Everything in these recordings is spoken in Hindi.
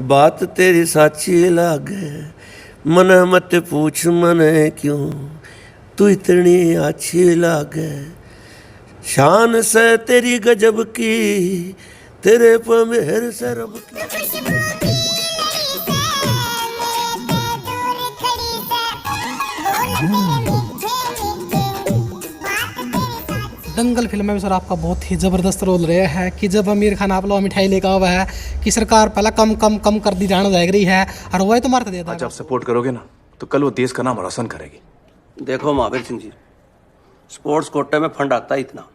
बात तेरी साची लागे, मन मत पूछ मन क्यों, तू इतनी अच्छी लागे। शान से तेरी गजब की, तेरे पे मेहर से रब की। दंगल फिल्म में भी सर आपका बहुत ही ज़बरदस्त रोल रहा है कि जब आमिर खान आप लोग मिठाई लेकर आवा है कि सरकार पहले कम कम कम कर दी जाने लग रही है और वही तो मारते देता है। आज आप सपोर्ट करोगे ना तो कल वो देश का नाम रोशन करेगी। देखो महावीर सिंह जी, स्पोर्ट्स कोटे में फंड आता है इतना,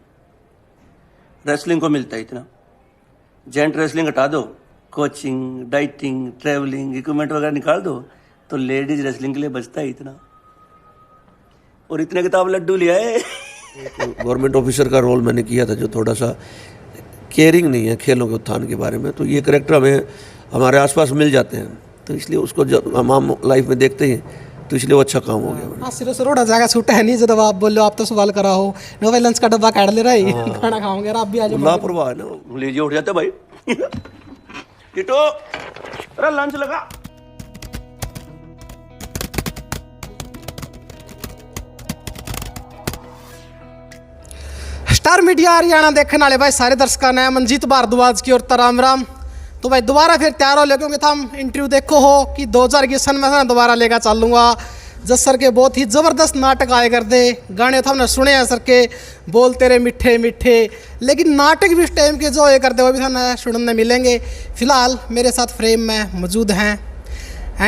रेसलिंग को मिलता है इतना, जेंट रेसलिंग हटा दो, कोचिंग डाइटिंग ट्रैवलिंग इक्विपमेंट वगैरह निकाल दो तो लेडीज रेसलिंग के लिए बचता है इतना। और इतने किताब लड्डू लिया है। गवर्नमेंट ऑफिसर का रोल मैंने किया था जो थोड़ा सा केयरिंग नहीं है खेलों के उत्थान के बारे में, तो ये करेक्टर हमें हमारे आसपास मिल जाते हैं, तो इसलिए उसको जब हम आम लाइफ में देखते हैं तो इसलिए वो अच्छा काम हो गया। हाँ सिरों से रोड़ा जाएगा छूटा है नहीं, जब आप बोल लो आप तो सवाल करा हो नो भाई लंच का डब्बा काट ले रहा है खाना खाओगे आप भी आ जाओ। लापरवाह है ना, लीजिए उठ जाते भाई। टिटो अरे लंच लगा। स्टार मीडिया हरियाणा देखने वाले भाई सारे दर्शकों ने मनजीत भारद्वाज की ओर तो राम राम। तो भाई दोबारा फिर तैयार हो ले क्योंकि हम इंटरव्यू देखो हो कि 2000 की सन में ना दोबारा लेकर चलूँगा। जस सर के बहुत ही ज़बरदस्त नाटक आए करते, गाने तो हमने सुने हैं सर के बोलते रहे मीठे मीठे, लेकिन नाटक भी उस टाइम के जो ये करते वो भी हमें सुनने मिलेंगे। फिलहाल मेरे साथ फ्रेम में मौजूद हैं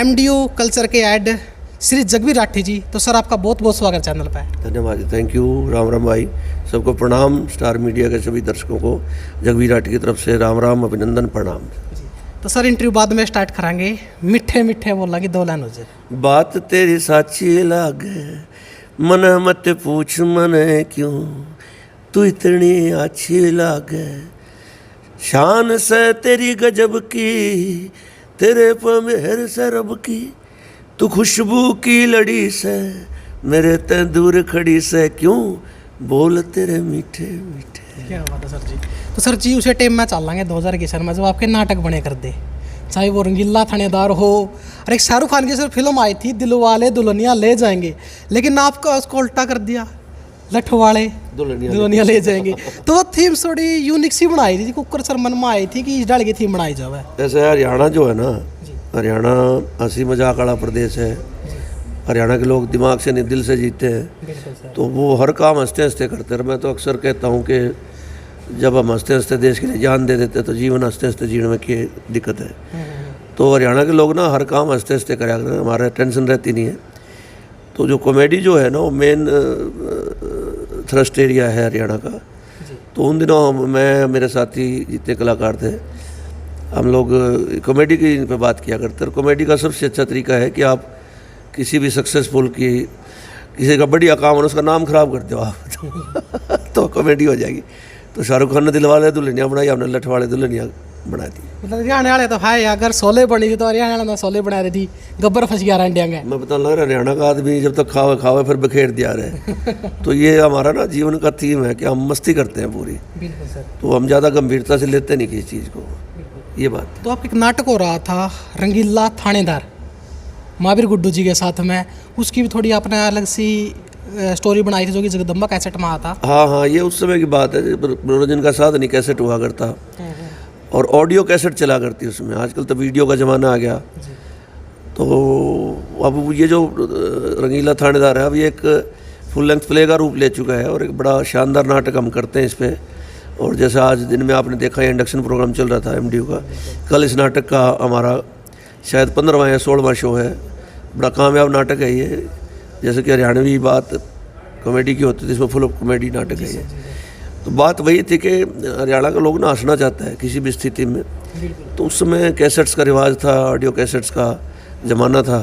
MDU कल्चर के ऐड श्री जगवीर राठी जी। तो सर आपका बहुत बहुत स्वागत चैनल पर। धन्यवाद, थैंक यू, राम राम भाई, सबको प्रणाम। स्टार मीडिया के सभी दर्शकों को जगवीर राठी की तरफ से राम राम अभिनंदन प्रणाम। तो सर इंटरव्यू बाद में स्टार्ट कराएंगे, मीठे मीठे बोला कि 2 लाइन हो जाए। बात तेरी साची लागे, मन मत पूछ मन क्यों, तू इतनी अच्छी लागे। शान से तेरी गजब की, तेरे पे मेहर से रब की। तू खुशबू की लड़ी से, मेरे ते दूर खड़ी से क्यों, बोल तेरे मीठे मीठे। क्या बात है सर जी। तो सर जी उसे टाइम में चल लेंगे 2000 के सन में जब आपके नाटक बने कर दे, चाहे वो रंगीला थानेदार हो और एक शाहरुख खान की सर फिल्म आई थी दिलवाले दुल्हनिया ले जाएंगे, लेकिन आपका उसको उल्टा कर दिया, लठवाले दुल्हनिया ले जाएंगे। तो वो थीम थोड़ी यूनिक सी बनाई थी, कुकर सर मन में आई थी कि इस डाल की थीम बनाई जाए। ऐसे हरियाणा जो है ना, हरियाणा हंसी मजाक वाला प्रदेश है। हरियाणा के लोग दिमाग से नहीं दिल से जीते हैं, तो वो हर काम हंसते हंसते करते हैं। मैं तो अक्सर कहता हूँ कि जब हम हंसते हंसते देश के लिए जान दे देते तो जीवन हंसते हंसते जीने में क्या दिक्कत है। तो हरियाणा के लोग ना हर काम हंसते हंसते करा करते हैं, हमारे टेंशन रहती नहीं है। तो जो कॉमेडी जो है ना वो मेन थ्रस्ट एरिया है हरियाणा का। तो उन दिनों मैं मेरे साथी जितने कलाकार थे हम लोग कॉमेडी की पे बात किया करते हैं। कॉमेडी का सबसे अच्छा तरीका है कि आप किसी भी सक्सेसफुल की किसी का बढ़िया काम है उसका नाम खराब कर दो आप तो कॉमेडी हो जाएगी। तो शाहरुख खान ने दिलवाले दुल्हनिया बनाई, हमने लठवाले दुल्हनिया बना दी। मतलब हरियाणा वाले तो भाई अगर सोले बनी थी तो हरियाणा ने सोले बना दी थी, गब्बर फंस गया रंडियांगे। मैं बता लग रहा हरियाणा का आदमी जब तक खावे खावे फिर बखेर दिया रहे। तो ये हमारा ना जीवन का थीम है कि हम मस्ती करते हैं पूरी। बिल्कुल सर। तो हम ज़्यादा गंभीरता से लेते नहीं किसी चीज़ को, ये बात। तो आपका एक नाटक हो रहा था रंगीला थानेदार महावीर गुड्डू जी के साथ में, उसकी भी थोड़ी आपने अलग सी स्टोरी बनाई थी जो कि जगदम्बा कैसेट में आता। हाँ हाँ, ये उस समय की बात है, मनोरंजन का साधन ही कैसेट हुआ करता और ऑडियो कैसेट चला करती उसमें। आजकल तो वीडियो का ज़माना आ गया। तो अब ये जो रंगीला थानेदार है अब ये एक फुल लेंथ प्ले का रूप ले चुका है और एक बड़ा शानदार नाटक हम करते हैं इस पर। और जैसे आज दिन में आपने देखा है इंडक्शन प्रोग्राम चल रहा था MDU का, कल इस नाटक का हमारा शायद 15वां या 16वां शो है। बड़ा कामयाब नाटक है ये। जैसे कि हरियाणवी बात कॉमेडी की होती थी, इसमें फुल कॉमेडी नाटक है ये। तो बात वही थी कि हरियाणा का लोग ना हंसना चाहता है किसी भी स्थिति में। तो उस समय कैसेट्स का रिवाज था, ऑडियो कैसेट्स का ज़माना था।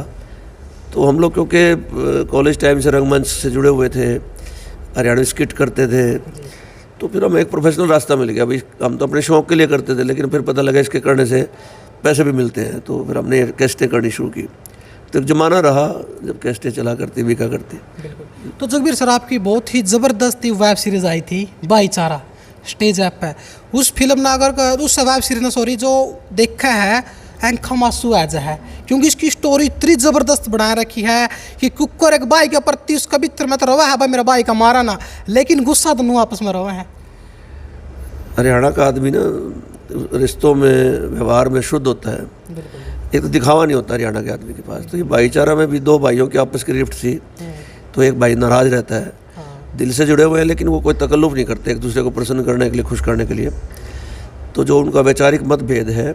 तो हम लोग क्योंकि कॉलेज टाइम से रंगमंच से जुड़े हुए थे, हरियाणवी स्किट करते थे, तो फिर हमें एक प्रोफेशनल रास्ता मिल गया। भाई हम तो अपने शौक़ के लिए करते थे, लेकिन फिर पता लगा इसके करने से पैसे भी मिलते हैं। तो फिर हमने कैसेटें करनी शुरू की। तो जमाना रहा जब कैसेटें चला करती बिका करती। तो जगबीर सर आपकी बहुत ही ज़बरदस्त वेब सीरीज़ आई थी भाईचारा स्टेज ऐप पे। उस फिल्म ने अगर उस वेब सीरीज ने सॉरी जो देखा है आंखों में आंसू आ जाए, क्योंकि इसकी स्टोरी इतनी ज़बरदस्त बना रखी है कि कुकर एक भाई के प्रति उसका मित्र में तो रवा है भाई मेरा भाई का मारा ना, लेकिन गुस्सा दोनों आपस में रवा है। हरियाणा का आदमी ना रिश्तों में व्यवहार में शुद्ध होता है, एक तो दिखावा नहीं होता हरियाणा के आदमी के पास। तो ये भाईचारा में भी दो भाइयों की आपस की रिफ्ट थी, तो एक भाई नाराज़ रहता है, दिल से जुड़े हुए हैं लेकिन वो कोई तकल्लुफ़ नहीं करते एक दूसरे को प्रसन्न करने के लिए, खुश करने के लिए। तो जो उनका वैचारिक मतभेद है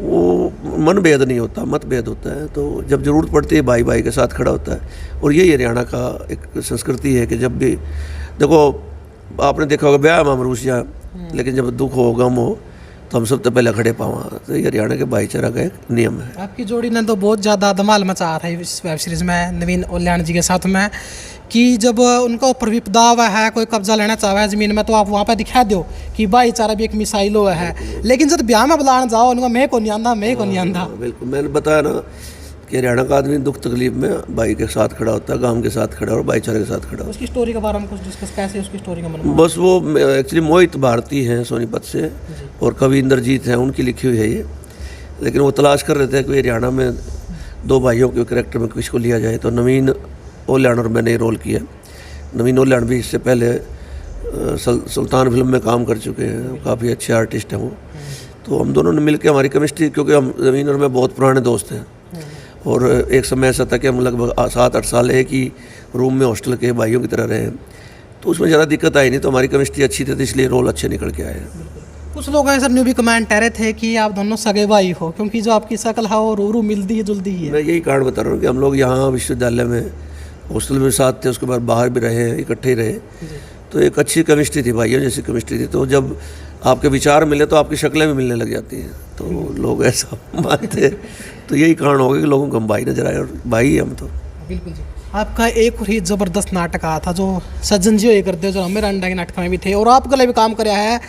वो मनभेद नहीं होता, मतभेद होता है। तो जब ज़रूरत पड़ती है भाई भाई के साथ खड़ा होता है, और यही हरियाणा का एक संस्कृति है कि जब भी देखो, आपने देखा होगा ब्याह में हम रूसिया, लेकिन जब दुख हो गम हो तो हम सबसे पहले खड़े पावा। तो ये हरियाणा के भाईचारा का एक नियम है। आपकी जोड़ी ने तो बहुत ज़्यादा धमाल मचाया था इस वेब सीरीज़ में नवीन ओल्यान जी के साथ में, कि जब उनका ऊपर विपदा हुआ है, कोई कब्जा लेना चाहे है ज़मीन में, तो आप वहाँ पर दिखा दो कि भाईचारा भी एक मिसाइल हुआ है। लेकिन जब ब्याह में बुलाने जाओ उनका मैं को नहीं आंदा, मैं को नहीं आंदा। बिल्कुल, मैंने बताया ना कि हरियाणा का आदमी दुख तकलीफ में भाई के साथ खड़ा होता है, गांव के साथ खड़ा और भाईचारे के साथ खड़ा होता है। उसकी स्टोरी के बारे में कुछ डिस्कस, कैसे उसकी स्टोरी का मन? बस वो एक्चुअली मोहित भारती हैं सोनीपत से, और कवि इंद्रजीत हैं, उनकी लिखी हुई है ये। लेकिन वो तलाश कर रहे थे कि हरियाणा में दो भाइयों के कैरेक्टर में किसको लिया जाए, तो नवीन ओल्यान और मैंने रोल किया। नवीन ओल्यान भी इससे पहले सुल्तान फिल्म में काम कर चुके हैं, काफ़ी अच्छे आर्टिस्ट हैं वो। तो हम दोनों ने मिलकर, हमारी केमिस्ट्री, क्योंकि हम नवीन और मैं बहुत पुराने दोस्त हैं, और एक समय ऐसा था कि हम लगभग 7-8 साल एक ही रूम में हॉस्टल के भाइयों की तरह रहे, तो उसमें ज़्यादा दिक्कत आई नहीं। तो हमारी केमिस्ट्री अच्छी थी, तो इसलिए रोल अच्छे निकल के आए। कुछ लोग ऐसा न्यू भी कमेंट कह रहे थे कि आप दोनों सगे भाई हो, क्योंकि जो आपकी शक्ल है वो रूरू मिलती है जुलती ही है। मैं यही कारण बता रहा हूँ कि हम लोग यहाँ विश्वविद्यालय में हॉस्टल में साथ थे, उसके बाद बाहर भी रहे, इकट्ठे ही रहे, तो एक अच्छी केमिस्ट्री थी, भाइयों जैसी केमिस्ट्री थी। तो जब आपके विचार मिले तो आपकी शक्लें भी मिलने लग जाती हैं, तो लोग ऐसा मानते। तो यही कारण हो गया कि लोगों को हम भाई नजर आए, और भाई हम तो। बिल्कुल जी। आपका एक और ही ज़बरदस्त नाटक आया था जो सज्जन जी ये करते, जो हमें अंडा के नाटक में भी थे, और आपके लिए भी काम कराया है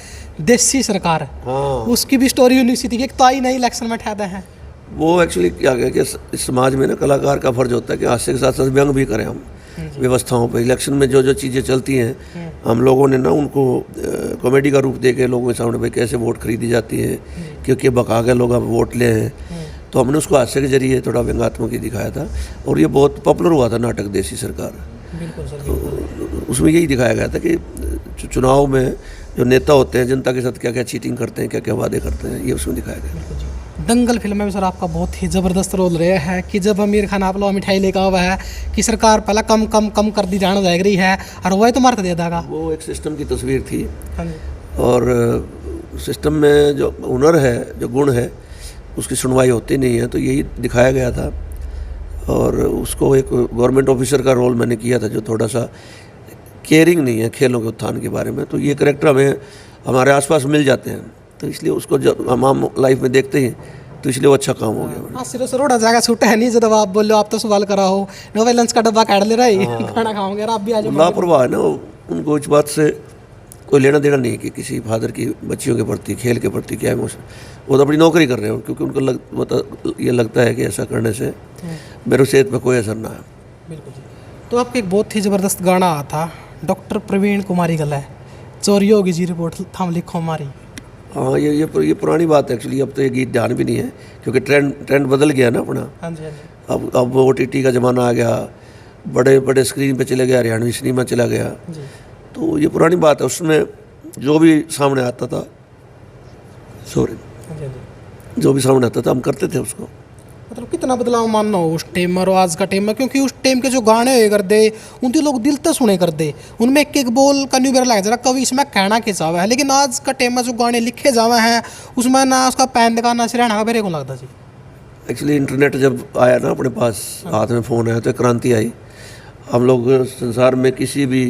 देसी सरकार। हाँ, उसकी भी स्टोरी यूनिक सी थी कि एक ताई नई इलेक्शन में ठहरते हैं। वो एक्चुअली क्या है कि इस समाज में ना कलाकार का फर्ज होता है कि हास्य के साथ साथ व्यंग भी करें हम व्यवस्थाओं पर। इलेक्शन में जो जो चीज़ें चलती हैं, हम लोगों ने ना उनको कॉमेडी का रूप दे के लोगों के सामने भाई कैसे वोट खरीदी जाती है, क्योंकि भगा के लोग अब वोट ले हैं, तो हमने उसको हास्य के जरिए थोड़ा व्यंगात्मक ही दिखाया था, और ये बहुत पॉपुलर हुआ था नाटक देसी सरकार। बिल्कुल सर। तो उसमें यही दिखाया गया था कि चुनाव में जो नेता होते हैं जनता के साथ क्या क्या चीटिंग करते हैं, क्या क्या वादे करते हैं, ये उसमें दिखाया गया। दंगल फिल्म में भी सर आपका बहुत ही ज़बरदस्त रोल रहा है कि जब आमिर खान आप लोग मिठाई लेकर हुआ है कि सरकार पहले कम कम कम कर दी जाने लग रही है, और वही तो मारते दे देगा। वो एक सिस्टम की तस्वीर थी, हाँ जी। और सिस्टम में जो हुनर है, जो गुण है, उसकी सुनवाई होती नहीं है, तो यही दिखाया गया था। और उसको एक गवर्नमेंट ऑफिसर का रोल मैंने किया था जो थोड़ा सा केयरिंग नहीं है खेलों के उत्थान के बारे में। तो ये कैरेक्टर हमें हमारे आसपास मिल जाते हैं, तो इसलिए उसको जब हम लाइफ में देखते हैं तो इसलिए वो अच्छा काम हो गया। हाँ, सिरों से रोड़ा जाएगा छूटा है नहीं, जब आप बोलो आप तो सवाल करा हो नो भाई लंच का डब्बा काट ले रहा है, खाना खाओगे और आप भी आ जाओ। लापरवाह है ना, उनको इस बात से कोई लेना देना नहीं कि किसी फादर की बच्चियों के प्रति, खेल के प्रति क्या इमोशन। वो तो अपनी नौकरी कर रहे हैं, क्योंकि उनको ये लगता है कि ऐसा करने से मेरे सेहत पर कोई असर ना है। बिल्कुल जी। तो आपका एक बहुत ही ज़बरदस्त गाना आया था डॉक्टर प्रवीण कुमारी गला, चोरी होगी जी रिपोर्ट थम लिखो हमारी। हाँ, ये पुरानी बात है एक्चुअली। अब तो ये गीत ध्यान भी नहीं है, क्योंकि ट्रेंड बदल गया ना अपना। हाँ जी, हाँ जी। अब OTT का ज़माना आ गया, बड़े बड़े स्क्रीन पे चले गया, हरियाणवी सिनेमा चला गया, जी। तो ये पुरानी बात है। उसमें जो भी सामने आता था, सॉरी, हाँ जी, हाँ जी। जो भी सामने आता था हम करते थे उसको। मतलब कितना बदलाव मानना हो उस टाइम और आज का टाइम में, क्योंकि उस टाइम के जो गाने हुए कर दे उनके लोग दिल तक सुने कर दे, उनमें एक एक बोल का न्यू बेरा लग जरा कभी इसमें कहना के चावा है। लेकिन आज का टाइम में जो गाने लिखे जावे हैं उसमें ना उसका पैन का ना सिराना का मेरे को लगता जी। एक्चुअली इंटरनेट जब आया ना अपने पास, हाथ में फ़ोन आया, तो क्रांति आई। हम लोग संसार में किसी भी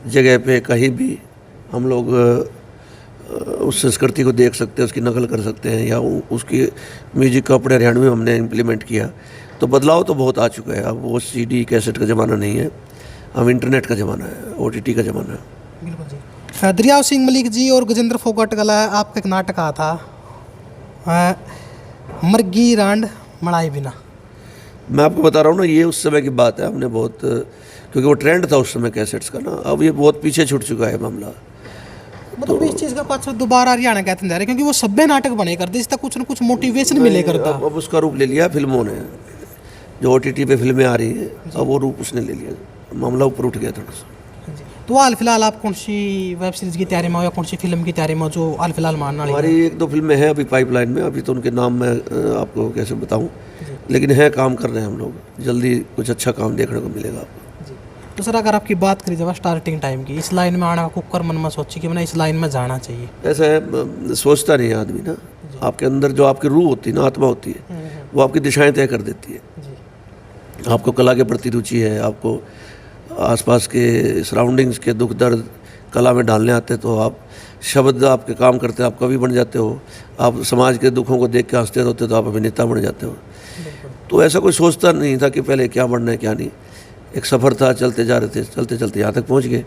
जगह पे कहीं भी हम लोग उस संस्कृति को देख सकते हैं, उसकी नकल कर सकते हैं, या उसकी म्यूजिक को अपने हरियाणवी में हमने इम्प्लीमेंट किया। तो बदलाव तो बहुत आ चुका है। अब वो CD कैसेट का ज़माना नहीं है, अब इंटरनेट का ज़माना है, OTT का ज़माना है। बिल्कुल जी। दरियाव सिंह मलिक जी और गजेंद्र फोगाट गला आपका एक नाटक आया था मर्गी रांड मड़ाई बिना। मैं आपको बता रहा हूँ ना, ये उस समय की बात है। हमने बहुत, क्योंकि वो ट्रेंड था उस समय कैसेट्स का ना, अब ये बहुत पीछे छूट चुका है मामला। मतलब इस चीज़ का पास दोबारा हरियाणा कहते हैं जा रहे क्योंकि वो सभ्य नाटक बने करते इसका कुछ ना कुछ मोटिवेशन मिले करता। अब उसका रूप ले लिया फिल्मों ने, जो OTT पे फिल्में आ रही हैं अब वो रूप उसने ले लिया, मामला ऊपर उठ गया थोड़ा सा। तो हाल फिलहाल आप कौन सी वेब सीरीज की तैयारी में हो या कौन सी फिल्म की तैयारी में हो जो हाल फिलहाल मानने वाली है? हमारी 1-2 फिल्में हैं अभी पाइपलाइन में, अभी तो उनके नाम मैं आपको कैसे बताऊं, लेकिन है, काम कर रहे हैं हम लोग, जल्दी कुछ अच्छा काम देखने को मिलेगा आपको। तो सर अगर आपकी बात करी जाए स्टार्टिंग टाइम की, इस लाइन में आने का कुकर मन में सोची कि मैंने इस लाइन में जाना चाहिए, ऐसा है, सोचता नहीं है आदमी ना, आपके अंदर जो आपकी रूह होती है ना, आत्मा होती है, वो आपकी दिशाएं तय कर देती है। आपको कला के प्रति रुचि है, आपको आसपास के सराउंडिंग्स के दुख दर्द कला में डालने आते, तो आप शब्द आपके काम करते, आप कवि बन जाते हो, आप समाज के दुखों को देख के हंसते रहते तो आप अभिनेता बन जाते हो। तो ऐसा कोई सोचता नहीं था कि पहले क्या बनना है क्या नहीं, एक सफ़र था, चलते जा रहे थे, चलते चलते यहाँ तक पहुँच गए,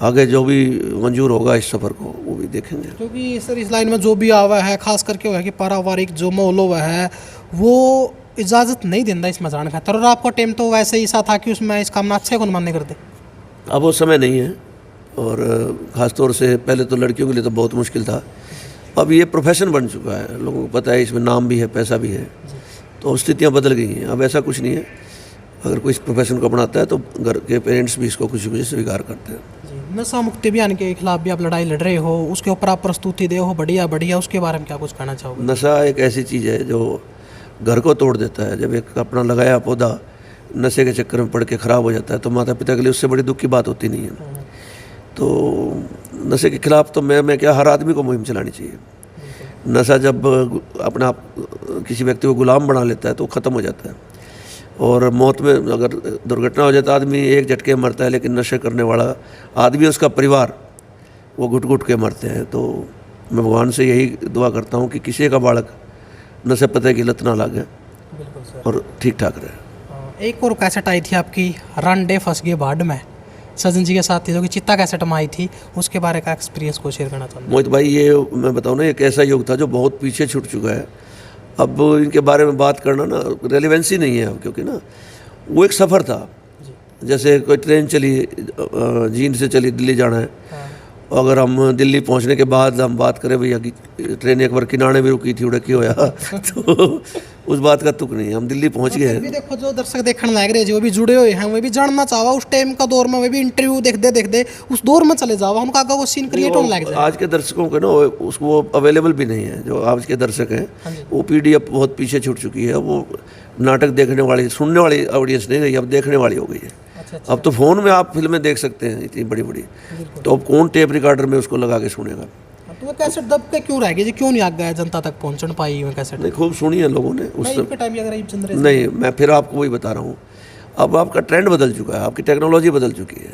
आगे जो भी मंजूर होगा इस सफ़र को वो भी देखेंगे। क्योंकि सर इस लाइन में जो भी आवा है खास करके हुआ है कि पारिवारिक जो माहौल हुआ है वो इजाज़त नहीं देता इसमें जाने खातर, और आपका टाइम तो वैसे ही सा था कि उसमें इस काम में अच्छे कौन मानने करते। अब वो समय नहीं है, और ख़ास तौर से पहले तो लड़कियों के लिए तो बहुत मुश्किल था, अब ये प्रोफेशन बन चुका है, लोगों को पता है इसमें नाम भी है, पैसा भी है, तो स्थितियाँ बदल गई हैं। अब ऐसा कुछ नहीं है, अगर कोई इस प्रोफेशन को अपनाता है तो घर के पेरेंट्स भी इसको खुशी खुशी स्वीकार करते हैं। नशा मुक्ति अभियान के खिलाफ भी आप लड़ाई लड़ रहे हो, उसके ऊपर आप प्रस्तुति दे हो, बढ़िया बढ़िया, उसके बारे में क्या कुछ कहना चाहोगे? नशा एक ऐसी चीज़ है जो घर को तोड़ देता है। जब एक अपना लगाया पौधा नशे के चक्कर में पड़ के ख़राब हो जाता है तो माता पिता के लिए उससे बड़ी दुख की बात होती नहीं है। तो नशे के खिलाफ तो मैं क्या, हर आदमी को मुहिम चलानी चाहिए। नशा जब अपना किसी व्यक्ति को गुलाम बना लेता है तो ख़त्म हो जाता है, और मौत में अगर दुर्घटना हो जाता है आदमी एक झटके में मरता है, लेकिन नशे करने वाला आदमी, उसका परिवार, वो घुट घुट के मरते हैं। तो मैं भगवान से यही दुआ करता हूँ कि किसी का बालक नशे पते की लत ना लगे और ठीक ठाक रहे। एक और कैसेट आई थी आपकी, रन डे फंस गए बाढ़ में, सजन जी के साथ थी, जो कि चित्ता कैसेट में आई थी, उसके बारे का एक्सपीरियंस को शेयर करना चाहता हूँ। मोहित भाई, ये मैं बताऊँ ना, एक ऐसा युग था जो बहुत पीछे छूट चुका है। अब इनके बारे में बात करना ना रेलिवेंसी नहीं है अब, क्योंकि ना वो एक सफ़र था। जैसे कोई ट्रेन चली, जींद से चली, दिल्ली जाना है, अगर हम दिल्ली पहुंचने के बाद हम बात करें भैया कि ट्रेन एक बार किनारे भी रुकी थी, उड़की होया तो उस बात का तुक नहीं है, हम दिल्ली पहुंच गए हैं। देखो जो दर्शक देखने लग रहे हैं, जो भी जुड़े हुए हैं, वो भी जानना चाहवा उस टाइम का दौर में, वे भी इंटरव्यू देखते उस दौर में चले जाओ, उनका वो सीन क्रिएट होने लग जाए। आज के दर्शकों के ना उसको अवेलेबल भी नहीं है। जो आज के दर्शक हैं वो पीढ़ी अब बहुत पीछे छूट चुकी है। वो नाटक देखने वाली, सुनने वाली ऑडियंस नहीं रही, अब देखने वाली हो गई है। अब तो फ़ोन में आप फिल्में देख सकते हैं इतनी बड़ी बड़ी, तो अब कौन टेप रिकॉर्डर में उसको लगा के सुनेगा। तो वो कैसेट दब के क्यों रह गई जी, क्यों नहीं आ गया जनता तक पहुंच पाई वो कैसेट? नहीं, खूब सुनी है लोगों ने उस टाइम अगर चंद्र नहीं, मैं फिर आपको वही बता रहा हूँ, अब आपका ट्रेंड बदल चुका है, आपकी टेक्नोलॉजी बदल चुकी है।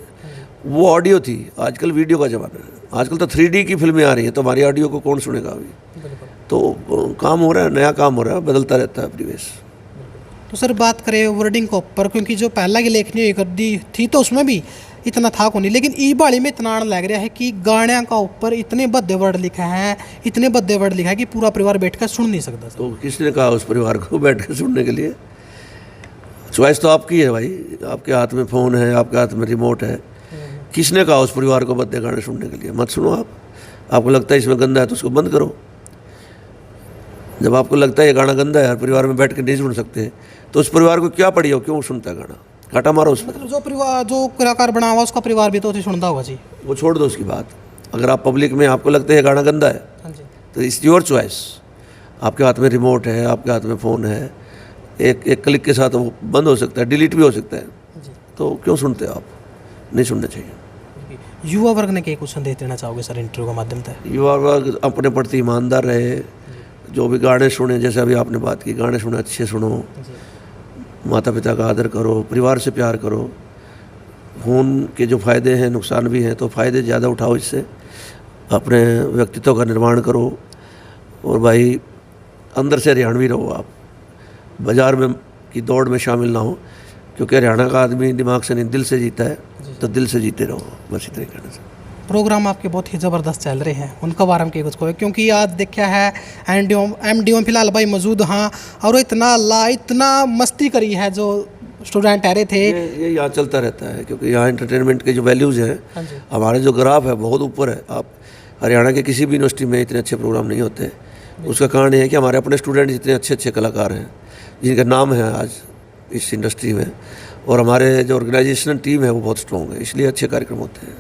वो ऑडियो थी, आजकल वीडियो का ज़माना है, आजकल तो 3D की फिल्में आ रही हैं, तो हमारी ऑडियो को कौन सुनेगा अभी? तो काम हो रहा है, नया काम हो रहा है, बदलता रहता है परिवेश। तो सर बात करें वर्डिंग के ऊपर, क्योंकि जो पहला की लेखनी कर दी थी तो उसमें भी इतना था को नहीं, लेकिन ई बाड़ी में इतना लग रहा है कि गाने का ऊपर इतने भद्दे वर्ड लिखा है, इतने भद्दे वर्ड लिखा है कि पूरा परिवार बैठकर सुन नहीं सकता। तो किसने कहा उस परिवार को बैठ कर सुनने के लिए? चॉइस तो आपकी है भाई, आपके हाथ में फ़ोन है, आपके हाथ में रिमोट है। किसने कहा उस परिवार को भद्दे गाने सुनने के लिए? मत सुनो आप। आपको लगता है इसमें गंदा है तो उसको बंद करो। जब आपको लगता है ये गाना गंदा है, परिवार में बैठ कर नहीं सुन सकते, तो उस परिवार को क्या पड़ी हो, क्यों सुनता है गाना? काटा मारो उसमें। मतलब जो परिवार, जो कलाकार बना हुआ उसका परिवार भी तो उसे सुनता होगा जी। वो छोड़ दो उसकी बात। अगर आप पब्लिक में आपको लगता है गाना गंदा है, तो इट्स योर चॉइस। आपके हाथ में रिमोट है, आपके हाथ में फ़ोन है, एक क्लिक के साथ वो बंद हो सकता है, डिलीट भी हो सकता है। तो क्यों सुनते हो आप? नहीं सुनना चाहिए। युवा वर्ग ने क्या कुछ संदेश देना चाहोगे सर इंटरव्यू के माध्यम से? युवा वर्ग अपने प्रति ईमानदार रहे, जो भी गाने सुने, जैसे अभी आपने बात की, गाने सुने अच्छे सुनो, माता पिता का आदर करो, परिवार से प्यार करो। फ़ोन के जो फ़ायदे हैं, नुकसान भी हैं, तो फ़ायदे ज़्यादा उठाओ, इससे अपने व्यक्तित्व का निर्माण करो। और भाई अंदर से हरियाणवी रहो आप, बाज़ार में की दौड़ में शामिल ना हो, क्योंकि हरियाणा का आदमी दिमाग से नहीं दिल से जीता है, तो दिल से जीते रहो, बस इतने कहने से। प्रोग्राम आपके बहुत ही ज़बरदस्त चल रहे हैं, उनका बारे में कुछ कहो, क्योंकि आज देखा है एम डी फिलहाल भाई मौजूद हाँ, और इतना मस्ती करी है जो स्टूडेंट ठहरे थे। ये यहाँ चलता रहता है, क्योंकि यहाँ एंटरटेनमेंट के जो वैल्यूज़ हैं, हमारे जो ग्राफ है बहुत ऊपर है। आप हरियाणा के किसी भी यूनिवर्सिटी में इतने अच्छे प्रोग्राम नहीं होते। उसका कारण ये है कि हमारे अपने स्टूडेंट जितने अच्छे अच्छे कलाकार हैं, जिनका नाम है आज इस इंडस्ट्री में, और हमारे जो ऑर्गेनाइजेशन टीम है वो बहुत स्ट्रॉन्ग है, इसलिए अच्छे कार्यक्रम होते हैं।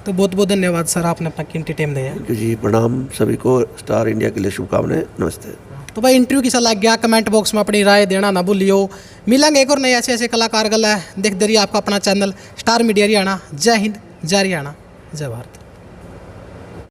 तो बहुत बहुत धन्यवाद सर, आपने अपना कीमती टाइम दिया। थैंक यू जी, प्रणाम सभी को, स्टार इंडिया के लिए शुभकामनाएं, नमस्ते। तो भाई इंटरव्यू कैसा लग गया, कमेंट बॉक्स में अपनी राय देना ना भूलियो। मिलेंगे एक और नए ऐसे ऐसे कलाकार गल है। देखते रहिए आपका अपना चैनल स्टार मीडिया हरियाणा। जय हिंद, जय हरियाणा, जय भारत।